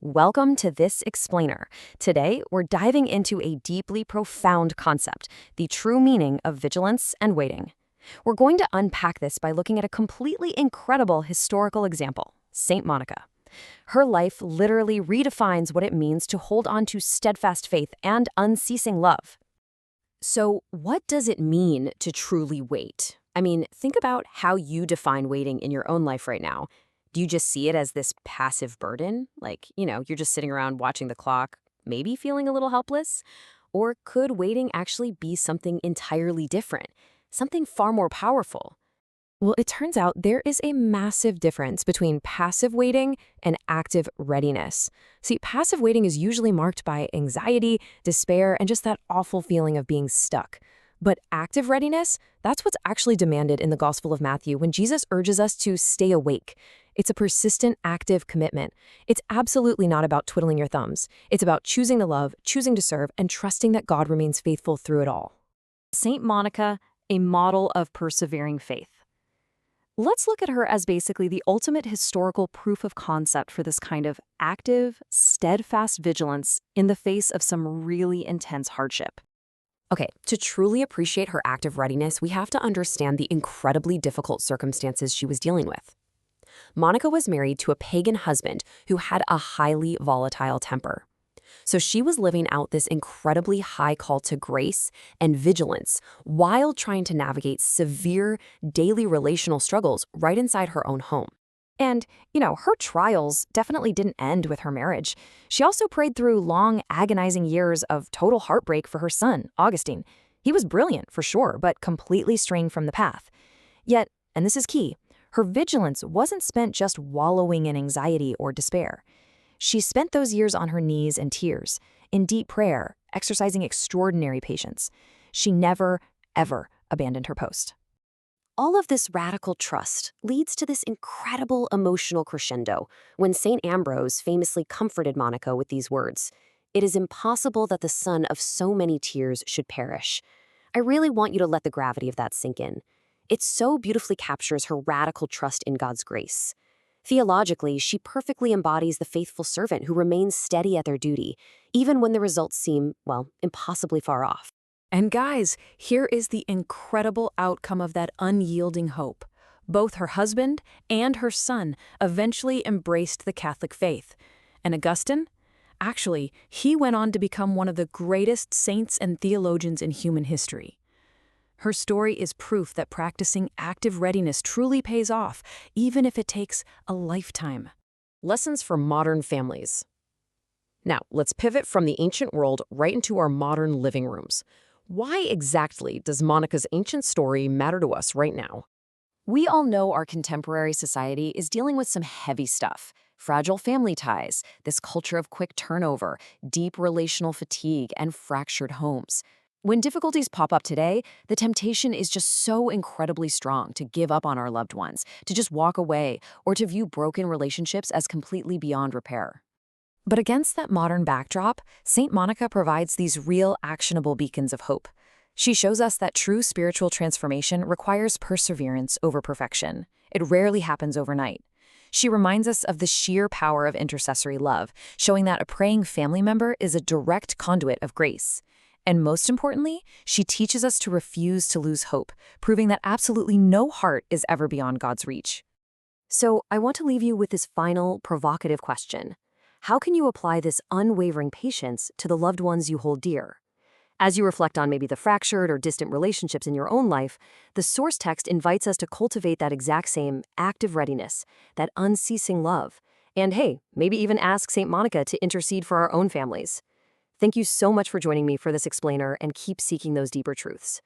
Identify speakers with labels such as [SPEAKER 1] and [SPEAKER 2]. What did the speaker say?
[SPEAKER 1] Welcome to This Explainer. Today, we're diving into a deeply profound concept, the true meaning of vigilance and waiting. We're going to unpack this by looking at a completely incredible historical example, Saint Monica. Her life literally redefines what it means to hold on to steadfast faith and unceasing love. So, what does it mean to truly wait? I mean, think about how you define waiting in your own life right now. Do you just see it as this passive burden? Like, you're just sitting around watching the clock, maybe feeling a little helpless? Or could waiting actually be something entirely different, something far more powerful? Well, it turns out there is a massive difference between passive waiting and active readiness. See, passive waiting is usually marked by anxiety, despair, and just that awful feeling of being stuck. But active readiness, that's what's actually demanded in the Gospel of Matthew when Jesus urges us to stay awake. It's a persistent, active commitment. It's absolutely not about twiddling your thumbs. It's about choosing to love, choosing to serve, and trusting that God remains faithful through it all. Saint Monica, a model of persevering faith. Let's look at her as basically the ultimate historical proof of concept for this kind of active, steadfast vigilance in the face of some really intense hardship. Okay, to truly appreciate her active readiness, we have to understand the incredibly difficult circumstances she was dealing with. Monica was married to a pagan husband who had a highly volatile temper. So she was living out this incredibly high call to grace and vigilance while trying to navigate severe daily relational struggles right inside her own home. And, her trials definitely didn't end with her marriage. She also prayed through long, agonizing years of total heartbreak for her son, Augustine. He was brilliant, for sure, but completely straying from the path. Yet, and this is key, her vigilance wasn't spent just wallowing in anxiety or despair. She spent those years on her knees in tears, in deep prayer, exercising extraordinary patience. She never, ever abandoned her post. All of this radical trust leads to this incredible emotional crescendo when St. Ambrose famously comforted Monica with these words, "It is impossible that the son of so many tears should perish." I really want you to let the gravity of that sink in. It so beautifully captures her radical trust in God's grace. Theologically, she perfectly embodies the faithful servant who remains steady at their duty, even when the results seem, impossibly far off. And guys, here is the incredible outcome of that unyielding hope. Both her husband and her son eventually embraced the Catholic faith. And Augustine? Actually, he went on to become one of the greatest saints and theologians in human history. Her story is proof that practicing active readiness truly pays off, even if it takes a lifetime. Lessons for modern families. Now, let's pivot from the ancient world right into our modern living rooms. Why exactly does Monica's ancient story matter to us right now? We all know our contemporary society is dealing with some heavy stuff. Fragile family ties, this culture of quick turnover, deep relational fatigue, and fractured homes. When difficulties pop up today, the temptation is just so incredibly strong to give up on our loved ones, to just walk away, or to view broken relationships as completely beyond repair. But against that modern backdrop, Saint Monica provides these real, actionable beacons of hope. She shows us that true spiritual transformation requires perseverance over perfection. It rarely happens overnight. She reminds us of the sheer power of intercessory love, showing that a praying family member is a direct conduit of grace. And most importantly, she teaches us to refuse to lose hope, proving that absolutely no heart is ever beyond God's reach. So I want to leave you with this final, provocative question. How can you apply this unwavering patience to the loved ones you hold dear? As you reflect on maybe the fractured or distant relationships in your own life, the source text invites us to cultivate that exact same active readiness, that unceasing love. And hey, maybe even ask St. Monica to intercede for our own families. Thank you so much for joining me for this explainer, and keep seeking those deeper truths.